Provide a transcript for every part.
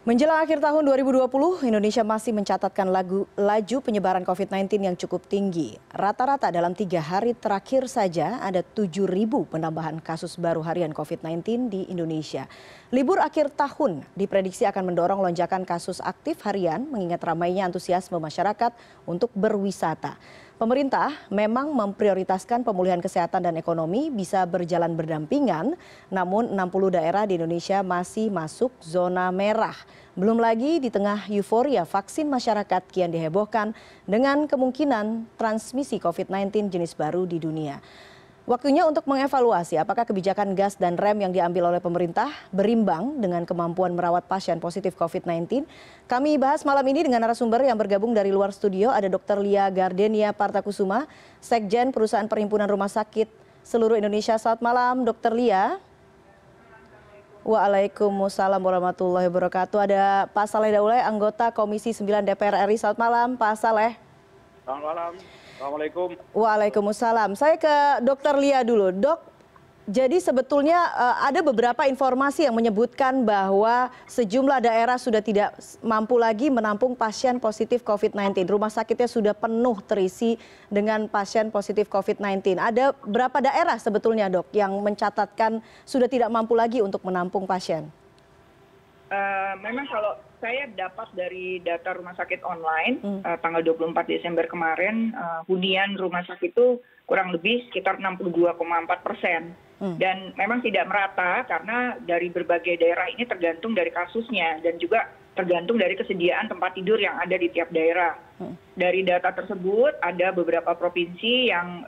Menjelang akhir tahun 2020, Indonesia masih mencatatkan laju penyebaran COVID-19 yang cukup tinggi. Rata-rata dalam 3 hari terakhir saja ada 7.000 penambahan kasus baru harian COVID-19 di Indonesia. Libur akhir tahun diprediksi akan mendorong lonjakan kasus aktif harian mengingat ramainya antusiasme masyarakat untuk berwisata. Pemerintah memang memprioritaskan pemulihan kesehatan dan ekonomi bisa berjalan berdampingan, namun 60 daerah di Indonesia masih masuk zona merah. Belum lagi di tengah euforia vaksin masyarakat kian dihebohkan dengan kemungkinan transmisi COVID-19 jenis baru di dunia. Waktunya untuk mengevaluasi apakah kebijakan gas dan rem yang diambil oleh pemerintah berimbang dengan kemampuan merawat pasien positif COVID-19. Kami bahas malam ini dengan narasumber yang bergabung dari luar studio. Ada Dr. Lia Gardenia Partakusuma, Sekjen Perusahaan Perhimpunan Rumah Sakit Seluruh Indonesia. Selamat malam, Dr. Lia. Waalaikumsalam warahmatullahi wabarakatuh. Ada Pak Saleh Daulay, anggota Komisi 9 DPR RI. Selamat malam, Pak Saleh. Selamat malam. Assalamualaikum. Waalaikumsalam. Saya ke Dr. Lia dulu. Dok, jadi sebetulnya ada beberapa informasi yang menyebutkan bahwa sejumlah daerah sudah tidak mampu lagi menampung pasien positif COVID-19. Rumah sakitnya sudah penuh terisi dengan pasien positif COVID-19. Ada berapa daerah sebetulnya, Dok, yang mencatatkan sudah tidak mampu lagi untuk menampung pasien? Memang kalau saya dapat dari data rumah sakit online tanggal 24 Desember kemarin, hunian rumah sakit itu kurang lebih sekitar 62,4%. Dan memang tidak merata karena dari berbagai daerah ini tergantung dari kasusnya dan juga tergantung dari kesediaan tempat tidur yang ada di tiap daerah. Dari data tersebut ada beberapa provinsi yang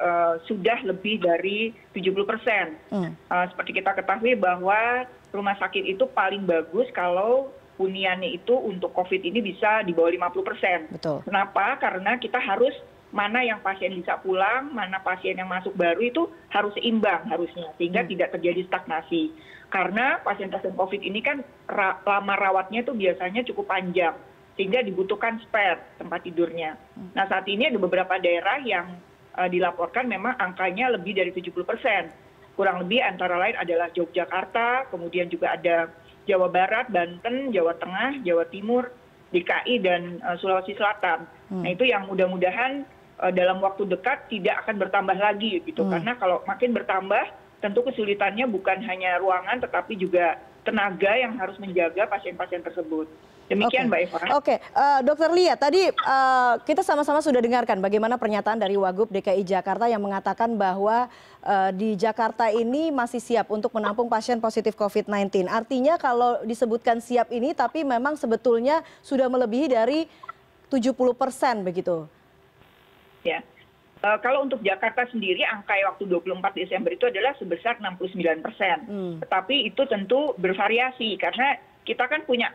sudah lebih dari 70%. Seperti kita ketahui bahwa rumah sakit itu paling bagus kalau huniannya itu untuk COVID ini bisa di bawah 50%. Betul. Kenapa? Karena kita harus mana yang pasien bisa pulang, mana pasien yang masuk baru itu harus seimbang harusnya sehingga tidak terjadi stagnasi. Karena pasien-pasien COVID ini kan lama rawatnya itu biasanya cukup panjang sehingga dibutuhkan spare tempat tidurnya. Nah, saat ini ada beberapa daerah yang dilaporkan memang angkanya lebih dari 70%. Kurang lebih antara lain adalah Yogyakarta, kemudian juga ada Jawa Barat, Banten, Jawa Tengah, Jawa Timur, DKI, dan Sulawesi Selatan. Nah, itu yang mudah-mudahan dalam waktu dekat tidak akan bertambah lagi gitu. Karena kalau makin bertambah tentu kesulitannya bukan hanya ruangan tetapi juga tenaga yang harus menjaga pasien-pasien tersebut. Demikian, Mbak Eva. Oke, Dr. Lia, tadi kita sama-sama sudah dengarkan bagaimana pernyataan dari Wagub DKI Jakarta yang mengatakan bahwa di Jakarta ini masih siap untuk menampung pasien positif COVID-19. Artinya kalau disebutkan siap ini tapi memang sebetulnya sudah melebihi dari 70% begitu. Ya. Kalau untuk Jakarta sendiri, angka waktu 24 Desember itu adalah sebesar 69%. Tetapi itu tentu bervariasi karena kita kan punya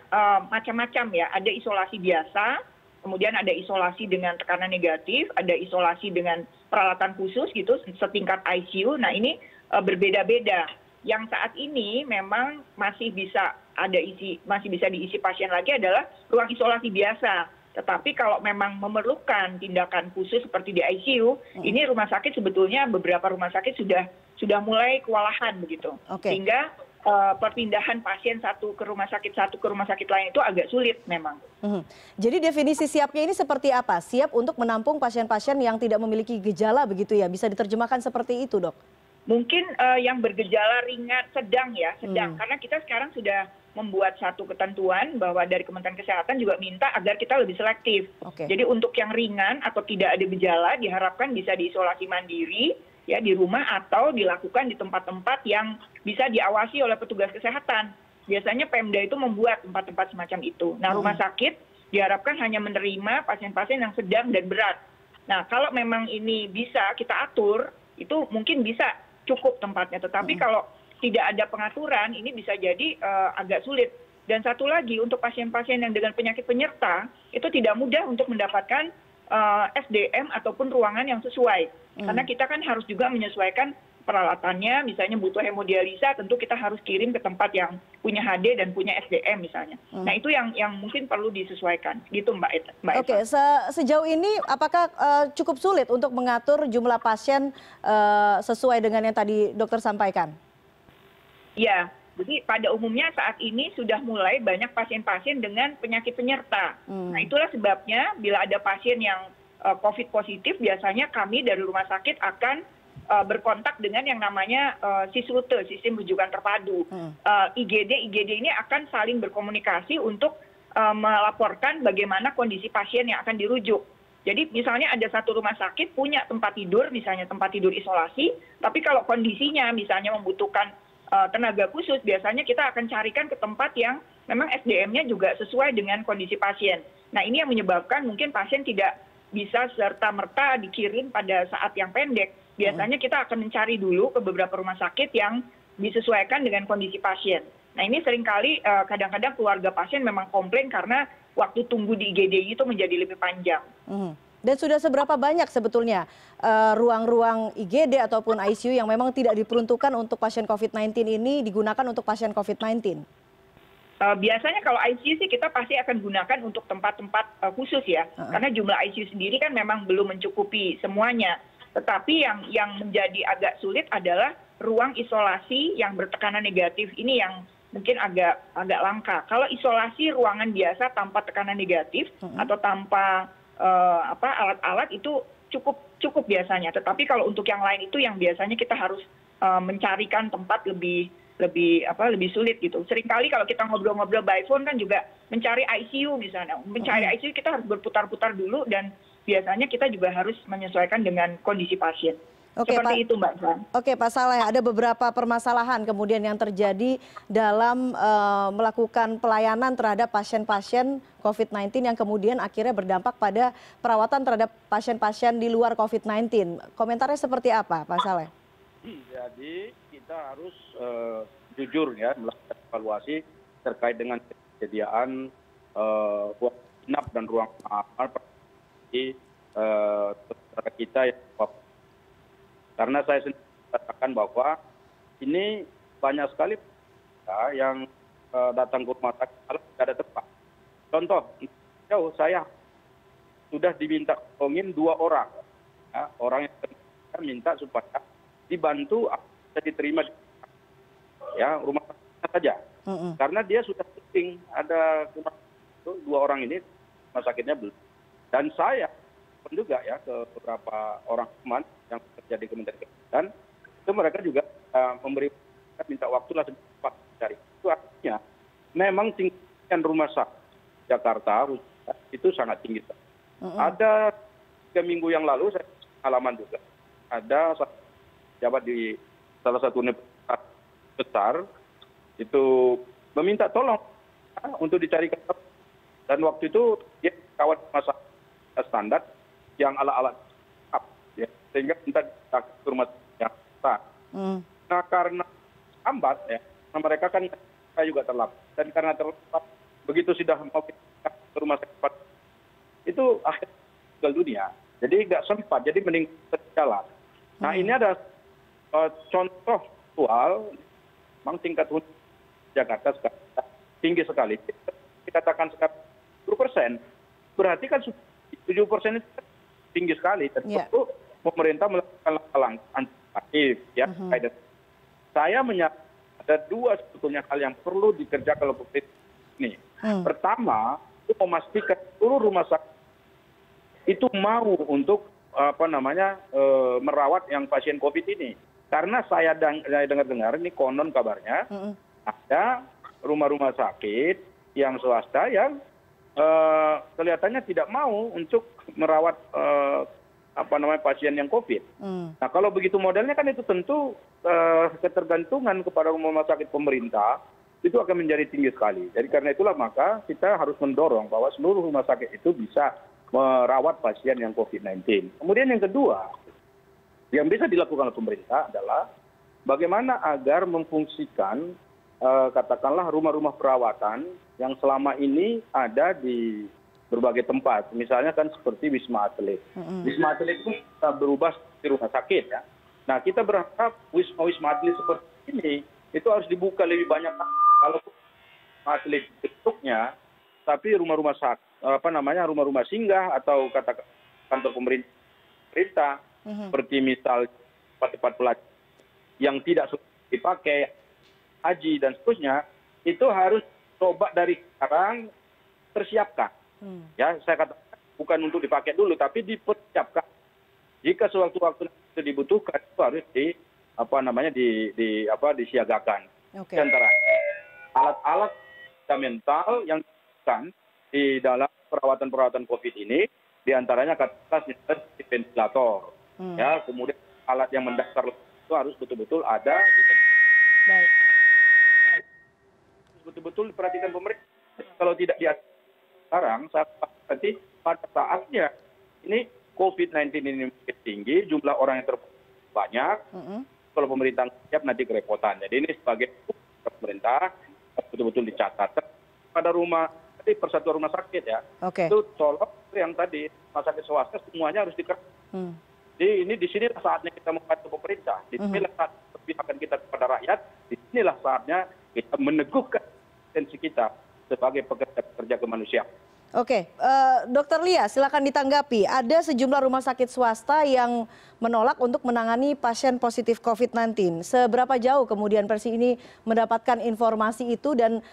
macam-macam ya. Ada isolasi biasa, kemudian ada isolasi dengan tekanan negatif, ada isolasi dengan peralatan khusus gitu, setingkat ICU. Nah, ini berbeda-beda. Yang saat ini memang masih bisa diisi pasien lagi adalah ruang isolasi biasa. Tetapi kalau memang memerlukan tindakan khusus seperti di ICU, ini rumah sakit sebetulnya beberapa rumah sakit sudah mulai kewalahan begitu. Sehingga perpindahan pasien satu ke rumah sakit lain itu agak sulit memang. Jadi definisi siapnya ini seperti apa? Siap untuk menampung pasien-pasien yang tidak memiliki gejala begitu ya? Bisa diterjemahkan seperti itu, Dok? Mungkin yang bergejala ringan, sedang ya, sedang. Karena kita sekarang sudah membuat satu ketentuan bahwa dari Kementerian Kesehatan juga minta agar kita lebih selektif. Jadi untuk yang ringan atau tidak ada gejala diharapkan bisa diisolasi mandiri ya di rumah atau dilakukan di tempat-tempat yang bisa diawasi oleh petugas kesehatan. Biasanya Pemda itu membuat tempat-tempat semacam itu. Nah, rumah sakit diharapkan hanya menerima pasien-pasien yang sedang dan berat. Nah, kalau memang ini bisa kita atur, itu mungkin bisa cukup tempatnya. Tetapi kalau tidak ada pengaturan, ini bisa jadi agak sulit. Dan satu lagi, untuk pasien-pasien yang dengan penyakit penyerta, itu tidak mudah untuk mendapatkan SDM ataupun ruangan yang sesuai. Karena kita kan harus juga menyesuaikan peralatannya, misalnya butuh hemodialisa, tentu kita harus kirim ke tempat yang punya HD dan punya SDM misalnya. Nah, itu yang mungkin perlu disesuaikan. Gitu, Mbak Eva. Oke, sejauh ini apakah cukup sulit untuk mengatur jumlah pasien sesuai dengan yang tadi dokter sampaikan? Ya, Jadi pada umumnya saat ini sudah mulai banyak pasien-pasien dengan penyakit penyerta. Nah itulah sebabnya bila ada pasien yang COVID positif, biasanya kami dari rumah sakit akan berkontak dengan yang namanya SISRUTE, Sistem Rujukan Terpadu. IGD ini akan saling berkomunikasi untuk melaporkan bagaimana kondisi pasien yang akan dirujuk. Jadi misalnya ada satu rumah sakit punya tempat tidur, misalnya tempat tidur isolasi, tapi kalau kondisinya misalnya membutuhkan tenaga khusus, biasanya kita akan carikan ke tempat yang memang SDM-nya juga sesuai dengan kondisi pasien. Nah ini yang menyebabkan mungkin pasien tidak bisa serta-merta dikirim pada saat yang pendek. Biasanya kita akan mencari dulu ke beberapa rumah sakit yang disesuaikan dengan kondisi pasien. Nah ini seringkali kadang-kadang keluarga pasien memang komplain karena waktu tunggu di IGD itu menjadi lebih panjang. Dan sudah seberapa banyak sebetulnya ruang-ruang IGD ataupun ICU yang memang tidak diperuntukkan untuk pasien COVID-19 ini digunakan untuk pasien COVID-19? Biasanya kalau ICU sih kita pasti akan gunakan untuk tempat-tempat khusus ya. Karena jumlah ICU sendiri kan memang belum mencukupi semuanya. Tetapi yang menjadi agak sulit adalah ruang isolasi yang bertekanan negatif. Ini yang mungkin agak langka. Kalau isolasi ruangan biasa tanpa tekanan negatif atau tanpa alat-alat itu cukup biasanya. Tetapi kalau untuk yang lain itu yang biasanya kita harus mencarikan tempat lebih sulit gitu. Seringkali kalau kita ngobrol-ngobrol by phone kan juga mencari ICU misalnya. Mencari ICU kita harus berputar-putar dulu dan biasanya kita juga harus menyesuaikan dengan kondisi pasien. Seperti itu Mbak Zan. Oke Pak Saleh, ada beberapa permasalahan kemudian yang terjadi dalam melakukan pelayanan terhadap pasien-pasien COVID-19 yang kemudian akhirnya berdampak pada perawatan terhadap pasien-pasien di luar COVID-19. Komentarnya seperti apa Pak Saleh? Jadi kita harus jujur ya melakukan evaluasi terkait dengan kesediaan ruang inap dan ruang kamar di kita yang karena saya sendiri katakan bahwa ini banyak sekali yang datang ke rumah sakit kalau tidak ada tempat. Contoh, jauh saya sudah diminta tolongin 2 orang. Ya, orang yang minta supaya dibantu bisa diterima ya rumah sakit saja. Karena dia sudah booking ada rumah sakit, 2 orang ini rumah sakitnya belum. Dan saya juga ya ke beberapa orang teman yang bekerja di Kementerian Kesehatan itu mereka juga minta waktu lah cepat cari. Itu artinya memang tinggian rumah sakit Jakarta itu sangat tinggi. Ada 3 minggu yang lalu saya pengalaman juga ada pejabat di salah satu universitas besar itu meminta tolong untuk dicarikan dan waktu itu dia kawan rumah sakit standar yang alat-alat ya, sehingga minta ke rumah yang besar. Nah karena lambat ya, mereka kan juga terlambat dan karena terlambat begitu sudah mau ke rumah sakit itu akhirnya meninggal dunia. Jadi nggak sempat, jadi mending berjalan. Nah ini ada contoh aktual, memang tingkat Jakarta sekarang tinggi sekali. Dikatakan sekarang 10%, berarti kan 7% itu tinggi sekali. Dan perlu pemerintah melakukan langkah-langkah antisipatif. Ya, saya menyatakan ada 2 sebetulnya hal yang perlu dikerjakan oleh pemerintah ini. Pertama, itu memastikan seluruh rumah sakit itu mau untuk merawat yang pasien COVID ini. Karena saya dengar-dengar ini konon kabarnya ada rumah-rumah sakit yang swasta yang kelihatannya tidak mau untuk merawat pasien yang COVID. Nah kalau begitu modelnya kan itu tentu ketergantungan kepada rumah sakit pemerintah itu akan menjadi tinggi sekali. Jadi karena itulah maka kita harus mendorong bahwa seluruh rumah sakit itu bisa merawat pasien yang COVID-19. Kemudian yang kedua yang bisa dilakukan oleh pemerintah adalah bagaimana agar memfungsikan katakanlah rumah-rumah perawatan yang selama ini ada di berbagai tempat. Misalnya kan seperti Wisma Atlet. Wisma Atlet itu berubah di rumah sakit ya. Nah kita berharap Wisma Atlet seperti ini itu harus dibuka lebih banyak. Kalau Wisma Atlet bentuknya, tapi rumah-rumah rumah-rumah singgah atau kantor pemerintah seperti misal tempat-tempat pelajar yang tidak dipakai haji dan seterusnya, itu harus coba dari sekarang persiapkan. Ya, saya katakan bukan untuk dipakai dulu, tapi dipersiapkan. Jika sewaktu-waktu itu dibutuhkan, itu harus disiagakan. Di antara alat-alat fundamental yang digunakan di dalam perawatan COVID ini, diantaranya katakanlah ventilator, ya, kemudian alat yang mendasar itu harus betul-betul ada, betul-betul diperhatikan pemerintah. Kalau tidak sekarang, nanti pada saatnya ini COVID-19 ini makin tinggi, jumlah orang yang banyak, kalau pemerintah siap nanti kerepotan. Jadi ini sebagai pemerintah betul-betul dicatat pada persatuan rumah sakit ya. Itu tolong yang tadi rumah sakit swasta semuanya harus dikerjakan. Jadi ini di sini saatnya kita membantu pemerintah. Di sinilah saat kebijakan kita kepada rakyat. Di sinilah saatnya kita meneguhkan esensi kita sebagai pekerja kemanusiaan. Dokter Lia, silakan ditanggapi. Ada sejumlah rumah sakit swasta yang menolak untuk menangani pasien positif COVID-19. Seberapa jauh kemudian Persi ini mendapatkan informasi itu dan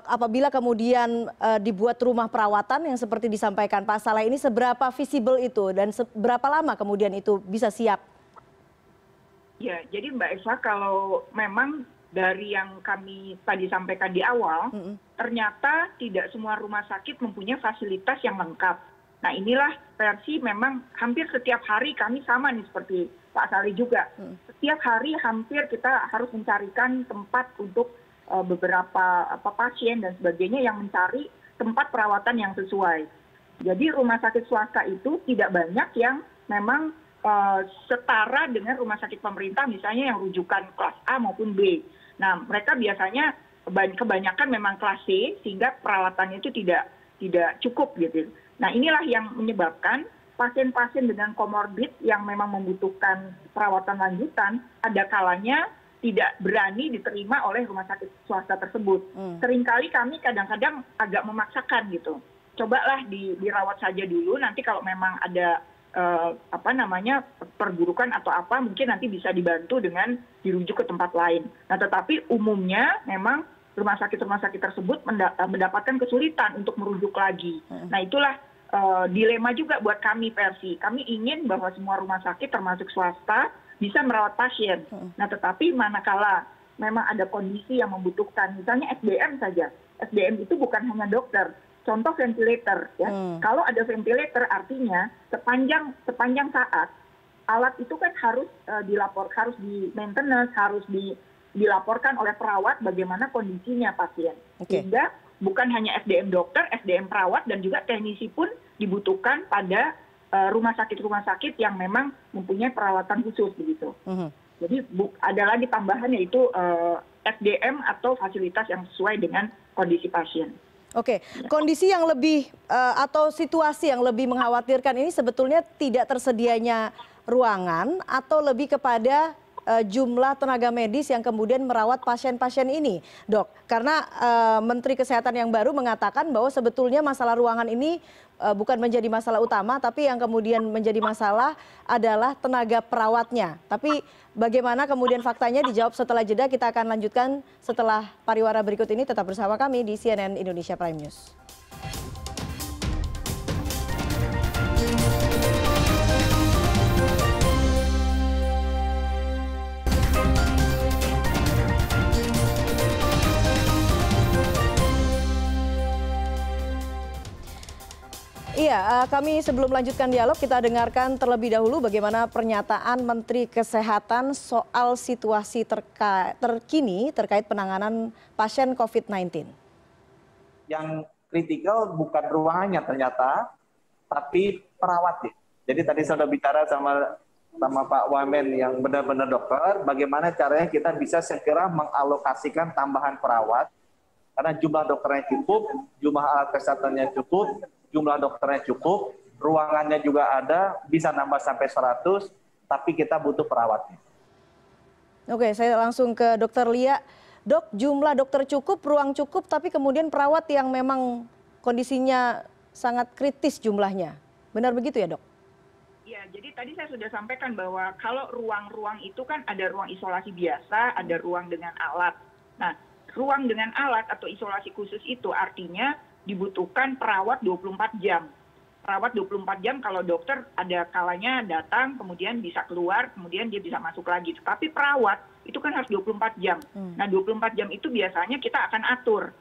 apabila kemudian dibuat rumah perawatan yang seperti disampaikan Pak Saleh ini, seberapa visible itu dan seberapa lama kemudian itu bisa siap? Ya, jadi Mbak Eva, kalau memang dari yang kami tadi sampaikan di awal, ternyata tidak semua rumah sakit mempunyai fasilitas yang lengkap. Nah inilah Persi memang hampir setiap hari kami sama nih seperti Pak Saleh juga. Setiap hari hampir kita harus mencarikan tempat untuk beberapa pasien dan sebagainya yang mencari tempat perawatan yang sesuai. Jadi rumah sakit swasta itu tidak banyak yang memang setara dengan rumah sakit pemerintah, misalnya yang rujukan kelas A maupun B. Nah, mereka biasanya kebanyakan memang kelas C, sehingga perawatannya itu tidak cukup gitu. Nah, inilah yang menyebabkan pasien-pasien dengan komorbid yang memang membutuhkan perawatan lanjutan, ada kalanya tidak berani diterima oleh rumah sakit swasta tersebut. Seringkali kami kadang-kadang agak memaksakan gitu. Cobalah dirawat saja dulu, nanti kalau memang ada perburukan atau apa, mungkin nanti bisa dibantu dengan dirujuk ke tempat lain. Nah, tetapi umumnya memang rumah sakit tersebut mendapatkan kesulitan untuk merujuk lagi. Nah, itulah dilema juga buat kami Persi. Kami ingin bahwa semua rumah sakit termasuk swasta bisa merawat pasien. Nah, tetapi manakala memang ada kondisi yang membutuhkan, misalnya SDM saja. SDM itu bukan hanya dokter. Contoh ventilator, ya. Kalau ada ventilator artinya sepanjang saat alat itu kan harus harus di maintenance, harus dilaporkan oleh perawat bagaimana kondisinya pasien. Sehingga bukan hanya SDM dokter, SDM perawat dan juga teknisi pun dibutuhkan pada rumah sakit yang memang mempunyai perawatan khusus begitu. Jadi ada lagi tambahan yaitu SDM atau fasilitas yang sesuai dengan kondisi pasien. Kondisi yang lebih atau situasi yang lebih mengkhawatirkan ini sebetulnya tidak tersedianya ruangan atau lebih kepada jumlah tenaga medis yang kemudian merawat pasien-pasien ini, Dok. Karena Menteri Kesehatan yang baru mengatakan bahwa sebetulnya masalah ruangan ini bukan menjadi masalah utama, tapi yang kemudian menjadi masalah adalah tenaga perawatnya. Tapi bagaimana kemudian faktanya dijawab setelah jeda. Kita akan lanjutkan setelah pariwara berikut ini. Tetap bersama kami di CNN Indonesia Prime News. Iya, kami sebelum melanjutkan dialog kita dengarkan terlebih dahulu bagaimana pernyataan Menteri Kesehatan soal situasi terkini terkait penanganan pasien COVID-19. Yang kritikal bukan ruangannya ternyata, tapi perawatnya. Jadi tadi saya sudah bicara sama Pak Wamen yang benar-benar dokter, bagaimana caranya kita bisa segera mengalokasikan tambahan perawat, karena jumlah dokternya cukup, jumlah alat kesehatannya cukup, jumlah dokternya cukup, ruangannya juga ada, bisa nambah sampai 100, tapi kita butuh perawatnya. Saya langsung ke Dokter Lia. Dok, jumlah dokter cukup, ruang cukup, tapi kemudian perawat yang memang kondisinya sangat kritis jumlahnya. Benar begitu ya, Dok? Ya, jadi tadi saya sudah sampaikan bahwa kalau ruang-ruang itu kan ada ruang isolasi biasa, ada ruang dengan alat. Nah, ruang dengan alat atau isolasi khusus itu artinya dibutuhkan perawat 24 jam. Perawat 24 jam kalau dokter ada kalanya datang, kemudian bisa keluar, kemudian dia bisa masuk lagi. Tapi perawat itu kan harus 24 jam. Nah, 24 jam itu biasanya kita akan atur.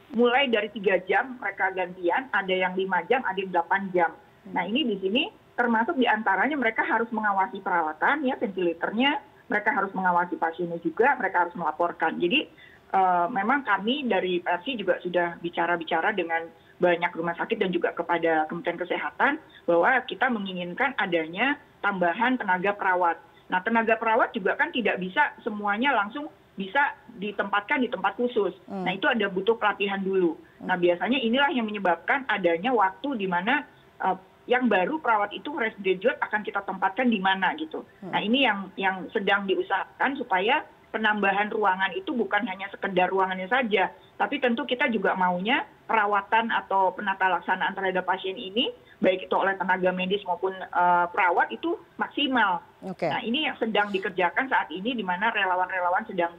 Mulai dari 3 jam mereka gantian, ada yang 5 jam, ada yang 8 jam. Nah, ini di sini termasuk diantaranya mereka harus mengawasi perawatan, ya, ventilatornya, mereka harus mengawasi pasiennya juga, mereka harus melaporkan. Jadi memang kami dari PRC juga sudah bicara-bicara dengan banyak rumah sakit dan juga kepada Kementerian Kesehatan bahwa kita menginginkan adanya tambahan tenaga perawat. Nah, tenaga perawat juga kan tidak bisa semuanya langsung bisa ditempatkan di tempat khusus. Nah, itu ada butuh pelatihan dulu. Nah, biasanya inilah yang menyebabkan adanya waktu di mana yang baru perawat itu fresh graduate akan kita tempatkan di mana gitu. Nah, ini yang sedang diusahakan supaya penambahan ruangan itu bukan hanya sekedar ruangannya saja, tapi tentu kita juga maunya perawatan atau penata laksanaan terhadap pasien ini, baik itu oleh tenaga medis maupun perawat itu maksimal. Nah, ini yang sedang dikerjakan saat ini di mana relawan-relawan sedang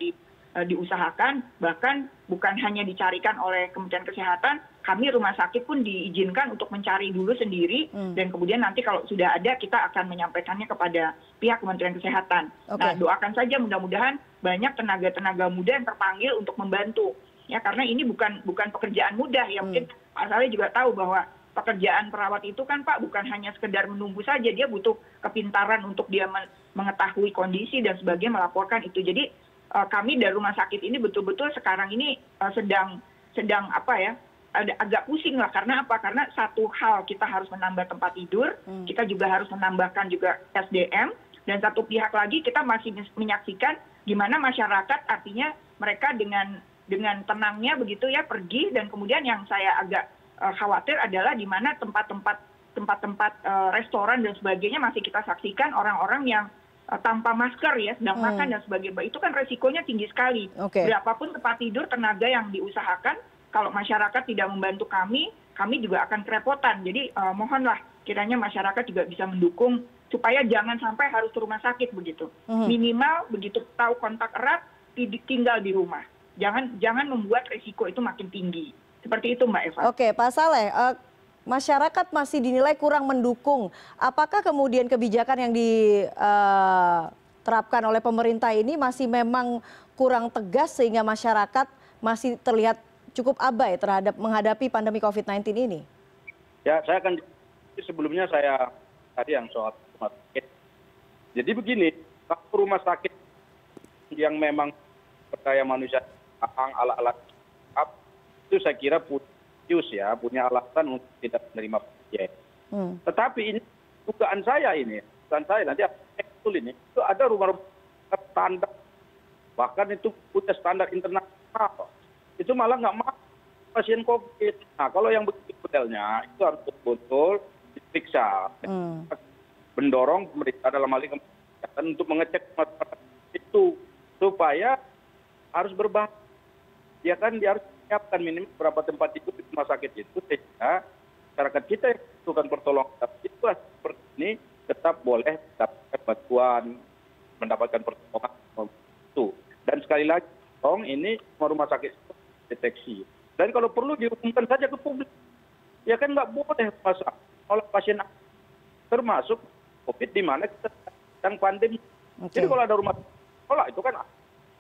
diusahakan, bahkan bukan hanya dicarikan oleh Kementerian Kesehatan, kami rumah sakit pun diizinkan untuk mencari dulu sendiri, dan kemudian nanti kalau sudah ada kita akan menyampaikannya kepada pihak Kementerian Kesehatan. Nah, doakan saja mudah-mudahan banyak tenaga-tenaga muda yang terpanggil untuk membantu, ya, karena ini bukan pekerjaan mudah, ya. Mungkin Pak Saleh juga tahu bahwa pekerjaan perawat itu kan, Pak, bukan hanya sekedar menunggu saja, dia butuh kepintaran untuk dia mengetahui kondisi dan sebagainya, melaporkan itu. Jadi kami dari rumah sakit ini betul-betul sekarang ini sedang apa ya, agak pusing lah. Karena apa? Karena satu hal kita harus menambah tempat tidur, kita juga harus menambahkan juga SDM, dan satu pihak lagi kita masih menyaksikan gimana masyarakat artinya mereka dengan tenangnya begitu ya pergi, dan kemudian yang saya agak khawatir adalah di mana tempat-tempat restoran dan sebagainya masih kita saksikan orang-orang yang tanpa masker, ya, sedang makan dan sebagainya. Itu kan resikonya tinggi sekali. Berapapun tempat tidur, tenaga yang diusahakan, kalau masyarakat tidak membantu kami juga akan kerepotan. Jadi mohonlah kiranya masyarakat juga bisa mendukung supaya jangan sampai harus ke rumah sakit begitu. Minimal begitu tahu kontak erat tinggal di rumah. Jangan membuat resiko itu makin tinggi. Seperti itu, Mbak Eva. Oke, Pak Saleh, masyarakat masih dinilai kurang mendukung. Apakah kemudian kebijakan yang diterapkan oleh pemerintah ini masih memang kurang tegas sehingga masyarakat masih terlihat cukup abai terhadap menghadapi pandemi COVID-19 ini? Ya, saya akan sebelumnya saya tadi yang soal rumah sakit. Jadi begini, kalau rumah sakit yang memang berdaya manusia, alat-alat itu saya kira punya alasan untuk tidak menerima pasien. Tetapi ini dugaan saya nanti betul ini itu ada rumah-rumah standar, bahkan itu punya standar internasional, itu malah nggak mau pasien COVID. Nah, kalau yang begitu modelnya itu harus betul-betul diperiksa, mendorong pemerintah dalam hal ini untuk mengecek itu supaya harus berbahaya, ya kan, dia harus menyiapkan minimal beberapa tempat tidur di rumah sakit itu sehingga masyarakat kita yang membutuhkan pertolongan situasi seperti ini tetap boleh mendapatkan bantuan, mendapatkan pertolongan itu. Dan sekali lagi, ini rumah sakit deteksi. Dan kalau perlu diumumkan saja ke publik, ya kan nggak boleh oleh pasien termasuk COVID di mana kita sedang pandemi. Jadi kalau ada rumah sekolah itu kan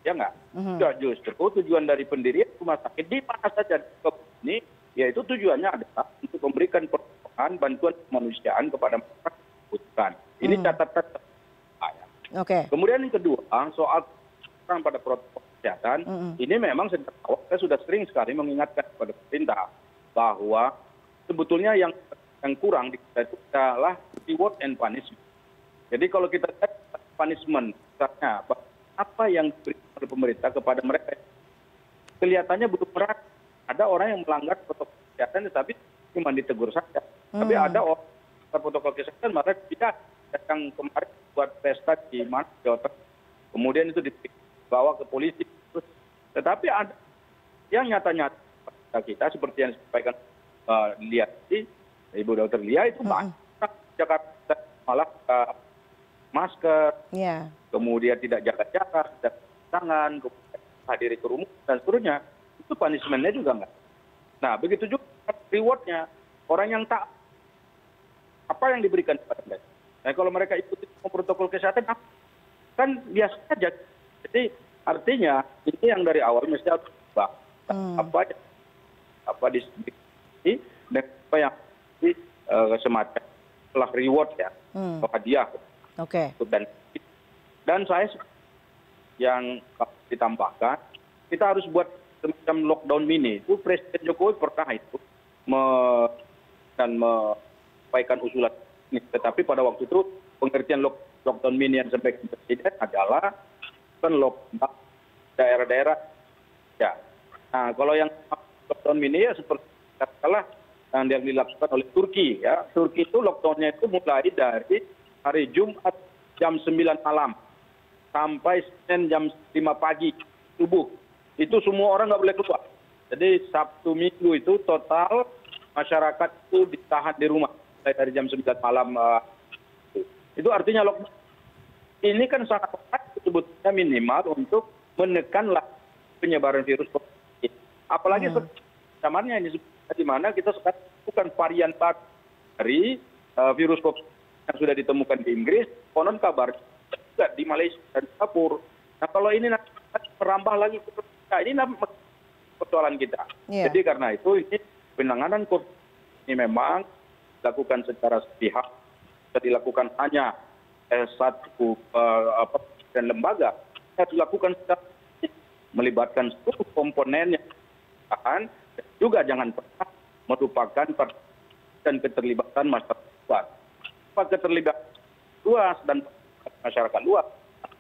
ya nggak? Ya justru tujuan dari pendirian rumah sakit di mana saja ini, yaitu tujuannya adalah untuk memberikan pertolongan, bantuan kemanusiaan kepada masyarakat yang membutuhkan. Ini catatan saya. Kemudian yang kedua, soal pada protokol kesehatan, ini memang sejak awal saya sudah sering sekali mengingatkan kepada pemerintah bahwa sebetulnya yang kurang di kita itu adalah reward and punishment. Jadi kalau kita lihat punishment, misalnya apa yang diberikan oleh pemerintah kepada mereka, kelihatannya belum merata. Ada orang yang melanggar protokol kesehatan tetapi cuma ditegur saja. Tapi ada orang protokol kesehatan malah tidak, yang kemarin buat pesta di Jawa Tengah, kemudian itu dibawa ke polisi. Tetapi ada yang nyata-nyata kita seperti yang disampaikan Ibu Dr. Lia itu banyak Jakarta malah masker, kemudian tidak jaga jarak, tidak tangan, hadiri kerumunan dan seterusnya, itu punishment-nya juga nggak. Nah, begitu juga reward-nya. Orang yang tak, apa yang diberikan kepada mereka. Nah, kalau mereka ikuti protokol kesehatan, kan biasa saja. Jadi artinya ini yang dari awal mesti harus berubah. Apa di dan apa yang di semacam setelah reward ya, hadiah. Oke. Dan saya yang ditambahkan, kita harus buat semacam lockdown mini. Itu Presiden Jokowi pernah itu menyampaikan usulan ini. Tetapi pada waktu itu pengertian lockdown mini yang disampaikan Presiden adalah kan lockdown daerah-daerah. Ya. Nah, kalau yang lockdown mini ya seperti katakanlah yang dilakukan oleh Turki. Ya. Turki itu lockdownnya itu mulai dari hari Jumat jam 9 malam sampai Senin jam 5 pagi subuh. Itu semua orang nggak boleh keluar. Jadi Sabtu Minggu itu total masyarakat itu ditahan di rumah mulai dari jam 9 malam. Itu artinya lockdown. Ini kan sangat sebetulnya minimal untuk menekan penyebaran virus COVID. Apalagi zamannya ini di mana kita sekarang bukan varian baru dari virus COVID yang sudah ditemukan di Inggris, konon kabar juga di Malaysia dan Singapura. Nah, kalau ini nanti merambah lagi ke Indonesia, ini persoalan kita. Jadi karena itu ini penanganan COVID ini memang dilakukan secara sepihak, tidak dilakukan hanya satu dan lembaga, harus dilakukan secara melibatkan seluruh komponen yang dan juga jangan pernah melupakan dan keterlibatan masyarakat luas. Keterlibatan luas dan masyarakat luas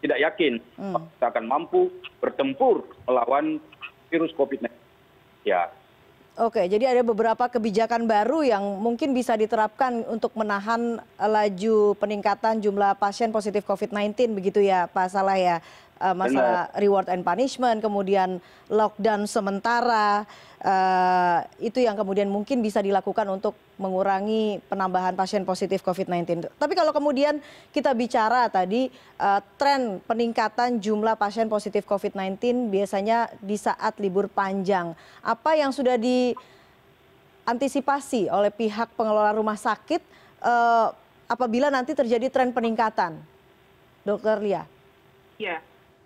tidak yakin kita akan mampu bertempur melawan virus COVID-19. Ya. Oke, jadi ada beberapa kebijakan baru yang mungkin bisa diterapkan untuk menahan laju peningkatan jumlah pasien positif COVID-19 begitu ya Pak Salah ya. Masalah reward and punishment, kemudian lockdown sementara, itu yang kemudian mungkin bisa dilakukan untuk mengurangi penambahan pasien positif COVID-19. Tapi kalau kemudian kita bicara tadi tren peningkatan jumlah pasien positif COVID-19 biasanya di saat libur panjang. Apa yang sudah diantisipasi oleh pihak pengelola rumah sakit apabila nanti terjadi tren peningkatan, Dr. Lia? Ya.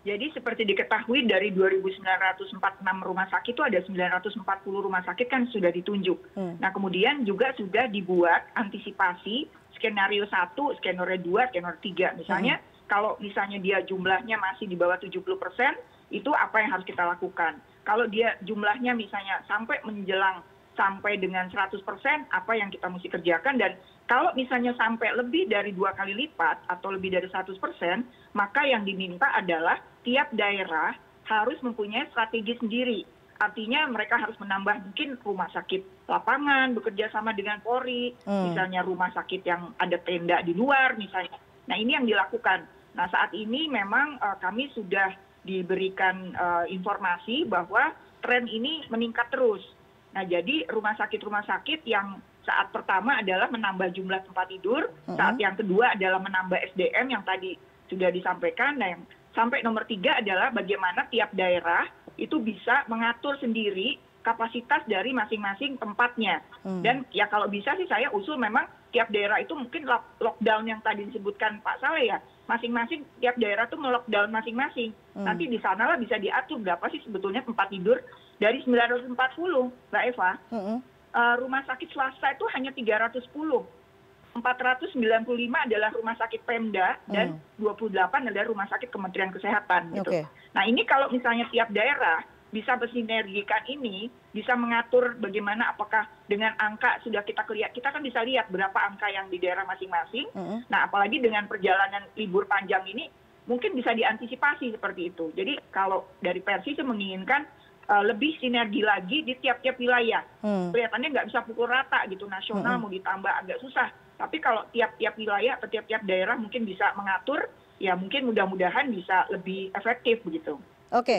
Jadi seperti diketahui dari 2.946 rumah sakit itu ada 940 rumah sakit kan sudah ditunjuk. Nah kemudian juga sudah dibuat antisipasi skenario 1, skenario 2, skenario 3. Misalnya kalau misalnya dia jumlahnya masih di bawah 70%, itu apa yang harus kita lakukan. Kalau dia jumlahnya misalnya sampai menjelang sampai dengan 100%, apa yang kita mesti kerjakan. Dan kalau misalnya sampai lebih dari 2 kali lipat atau lebih dari 100%, maka yang diminta adalah tiap daerah harus mempunyai strategi sendiri. Artinya mereka harus menambah mungkin rumah sakit lapangan, bekerja sama dengan Polri, misalnya rumah sakit yang ada tenda di luar misalnya. Nah ini yang dilakukan. Nah saat ini memang kami sudah diberikan informasi bahwa tren ini meningkat terus. Nah jadi rumah sakit yang saat pertama adalah menambah jumlah tempat tidur, saat yang kedua adalah menambah SDM yang tadi sudah disampaikan. Nah yang sampai nomor 3 adalah bagaimana tiap daerah itu bisa mengatur sendiri kapasitas dari masing-masing tempatnya. Dan ya kalau bisa sih saya usul memang tiap daerah itu mungkin lockdown yang tadi disebutkan Pak Saleh ya, masing-masing tiap daerah itu nge-lockdown masing-masing. Nanti di sanalah bisa diatur berapa sih sebetulnya tempat tidur. Dari 940, Mbak Eva, rumah sakit swasta itu hanya 310. 495 adalah rumah sakit Pemda dan 28 adalah rumah sakit Kementerian Kesehatan. Gitu. Nah ini kalau misalnya tiap daerah bisa bersinergikan ini, bisa mengatur bagaimana apakah dengan angka sudah kita kan bisa lihat berapa angka yang di daerah masing-masing. Nah apalagi dengan perjalanan libur panjang ini mungkin bisa diantisipasi seperti itu. Jadi kalau dari Persi saya menginginkan lebih sinergi lagi di tiap-tiap wilayah. Kelihatannya nggak bisa pukul rata gitu, nasional mau ditambah agak susah. Tapi kalau tiap-tiap wilayah atau tiap-tiap daerah mungkin bisa mengatur, ya mungkin mudah-mudahan bisa lebih efektif begitu.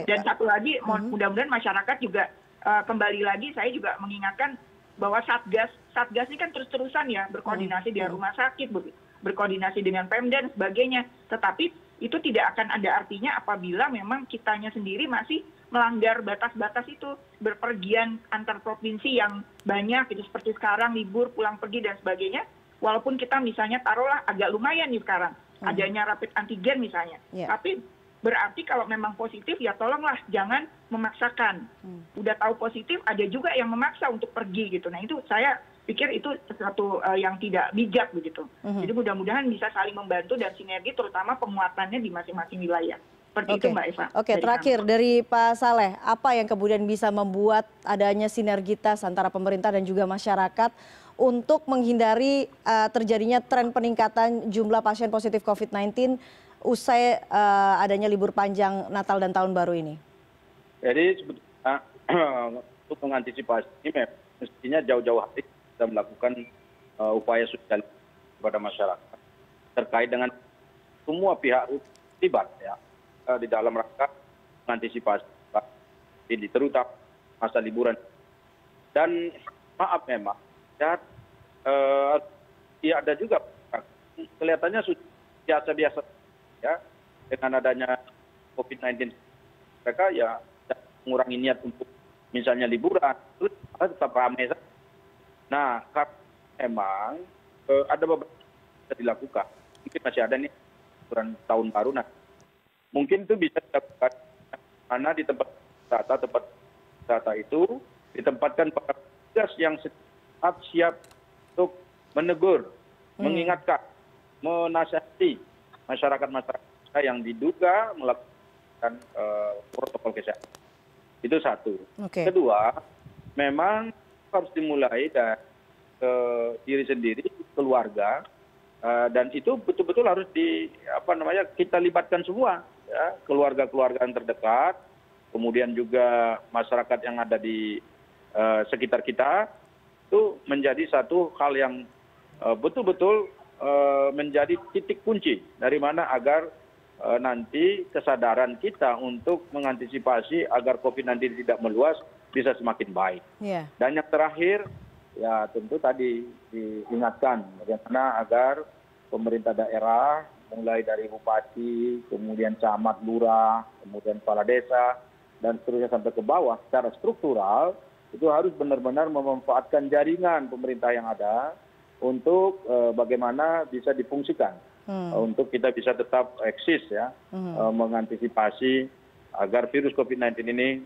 Dan satu lagi, mudah-mudahan masyarakat juga kembali lagi saya juga mengingatkan bahwa Satgas ini kan terus-terusan ya berkoordinasi dengan rumah sakit, berkoordinasi dengan Pemda dan sebagainya. Tetapi itu tidak akan ada artinya apabila memang kitanya sendiri masih melanggar batas-batas itu, berpergian antar provinsi yang banyak, itu seperti sekarang libur, pulang pergi dan sebagainya. Walaupun kita misalnya taruhlah agak lumayan nih sekarang, adanya rapid antigen misalnya. Tapi berarti kalau memang positif ya tolonglah jangan memaksakan. Udah tahu positif, ada juga yang memaksa untuk pergi gitu. Nah itu saya pikir itu sesuatu yang tidak bijak begitu. Jadi mudah-mudahan bisa saling membantu dan sinergi, terutama penguatannya di masing-masing wilayah. Seperti itu Mbak Eva. Oke, terakhir dari Pak Saleh, apa yang kemudian bisa membuat adanya sinergitas antara pemerintah dan juga masyarakat untuk menghindari terjadinya tren peningkatan jumlah pasien positif COVID-19 usai adanya libur panjang Natal dan Tahun Baru ini? Jadi sebetulnya untuk mengantisipasi ini mestinya jauh-jauh hari kita melakukan upaya sosial kepada masyarakat terkait dengan semua pihak terlibat ya di dalam rangka mengantisipasi ini, terutama masa liburan. Dan maaf memang ya ada juga kelihatannya sudah biasa-biasa ya dengan adanya COVID-19, mereka ya mengurangi niat untuk misalnya liburan, terus tetap ramai. Nah, memang ada beberapa yang bisa dilakukan. Mungkin masih ada nih liburan tahun baru, nah mungkin itu bisa dilakukan karena di tempat wisata itu ditempatkan para petugas yang siap untuk menegur, mengingatkan, menasihati masyarakat yang diduga melakukan protokol kesehatan. Itu satu. Kedua, memang harus dimulai dari diri sendiri, keluarga, dan itu betul-betul harus kita libatkan semua, ya, keluarga-keluarga yang terdekat, kemudian juga masyarakat yang ada di sekitar kita, itu menjadi satu hal yang betul-betul menjadi titik kunci dari mana agar nanti kesadaran kita untuk mengantisipasi agar COVID-19 tidak meluas bisa semakin baik. Dan yang terakhir, ya tentu tadi diingatkan bagaimana agar pemerintah daerah, mulai dari bupati, kemudian camat, lurah, kemudian kepala desa, dan seterusnya sampai ke bawah, secara struktural, itu harus benar-benar memanfaatkan jaringan pemerintah yang ada untuk bagaimana bisa difungsikan, untuk kita bisa tetap eksis ya, mengantisipasi agar virus COVID-19 ini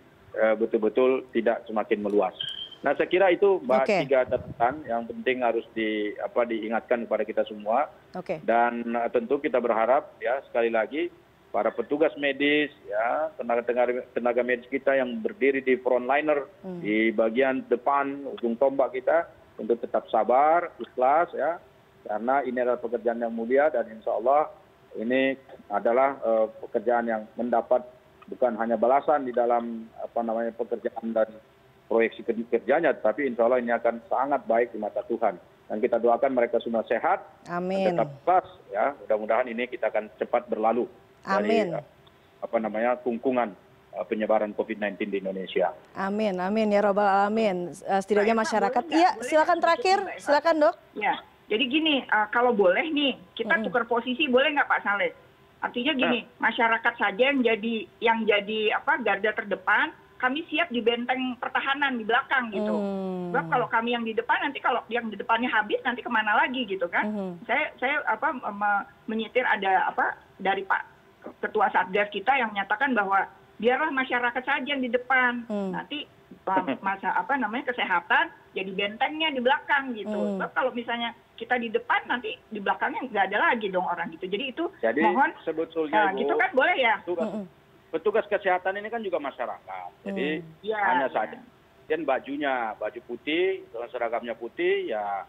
betul-betul tidak semakin meluas. Nah saya kira itu tiga catatan yang penting harus diingatkan kepada kita semua. Dan tentu kita berharap ya sekali lagi para petugas medis ya, tenaga medis kita yang berdiri di frontliner di bagian depan ujung tombak kita untuk tetap sabar, ikhlas ya, karena ini adalah pekerjaan yang mulia dan insya Allah ini adalah pekerjaan yang mendapat bukan hanya balasan di dalam pekerjaan dan proyeksi kerjanya, tapi insya Allah ini akan sangat baik di mata Tuhan. Dan kita doakan mereka semua sehat, tetap ikhlas ya. Mudah-mudahan ini kita akan cepat berlalu dari kungkungan penyebaran COVID-19 di Indonesia. Amin, amin ya robbal alamin. Setidaknya masyarakat. Iya, silakan terakhir, silakan Dok. Ya, jadi gini, kalau boleh nih kita tukar posisi, boleh nggak Pak Saleh? Artinya gini, masyarakat saja yang jadi garda terdepan, kami siap di benteng pertahanan di belakang gitu. Sebab kalau kami yang di depan, nanti kalau yang di depannya habis, nanti kemana lagi gitu kan? Saya menyitir ada dari Pak Ketua Satgas kita yang menyatakan bahwa biarlah masyarakat saja yang di depan, nanti kesehatan jadi bentengnya di belakang gitu. Sebab kalau misalnya kita di depan, nanti di belakangnya nggak ada lagi dong orang gitu. Jadi itu mohon sebetulnya gitu kan boleh ya. Petugas kesehatan ini kan juga masyarakat, jadi hanya saja dan baju putih, seragamnya putih, ya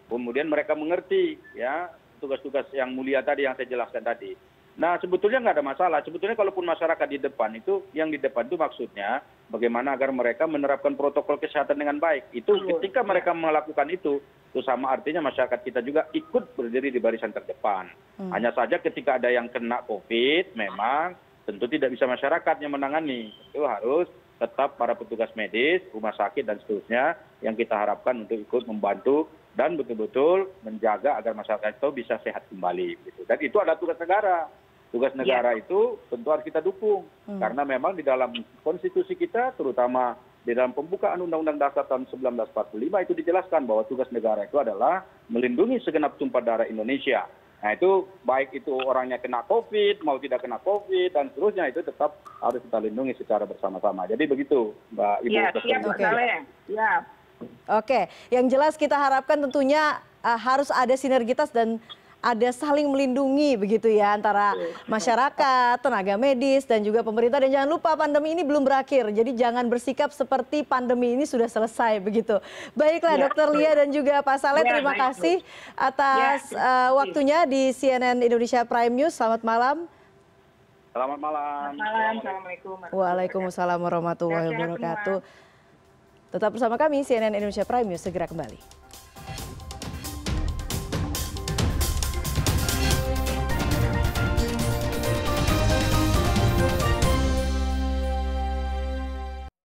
kemudian mereka mengerti ya tugas-tugas yang mulia tadi yang saya jelaskan tadi. Nah sebetulnya nggak ada masalah, sebetulnya kalaupun masyarakat di depan itu, yang di depan itu maksudnya bagaimana agar mereka menerapkan protokol kesehatan dengan baik. Itu ketika mereka melakukan itu sama artinya masyarakat kita juga ikut berdiri di barisan terdepan. Hanya saja ketika ada yang kena COVID memang tentu tidak bisa masyarakat yang menangani, itu harus tetap para petugas medis, rumah sakit dan seterusnya yang kita harapkan untuk ikut membantu dan betul-betul menjaga agar masyarakat itu bisa sehat kembali. Dan itu adalah tugas negara. tugas negara itu tentu harus kita dukung. Karena memang di dalam konstitusi kita, terutama di dalam pembukaan Undang-Undang Dasar tahun 1945 itu dijelaskan bahwa tugas negara itu adalah melindungi segenap tumpah darah Indonesia. Nah itu baik itu orangnya kena COVID, mau tidak kena COVID, dan seterusnya itu tetap harus kita lindungi secara bersama-sama. Jadi begitu Mbak Ibu. Ya, siap Pak Saleh. Siap. Oke, yang jelas kita harapkan tentunya harus ada sinergitas dan ada saling melindungi begitu ya antara masyarakat, tenaga medis dan juga pemerintah. Dan jangan lupa pandemi ini belum berakhir, jadi jangan bersikap seperti pandemi ini sudah selesai begitu. Baiklah Dr. Lia dan juga Pak Saleh, terima kasih atas waktunya di CNN Indonesia Prime News. Selamat malam. Selamat malam. Selamat malam. Assalamualaikum. Waalaikumsalam warahmatullahi wabarakatuh. Tetap bersama kami CNN Indonesia Prime News, segera kembali.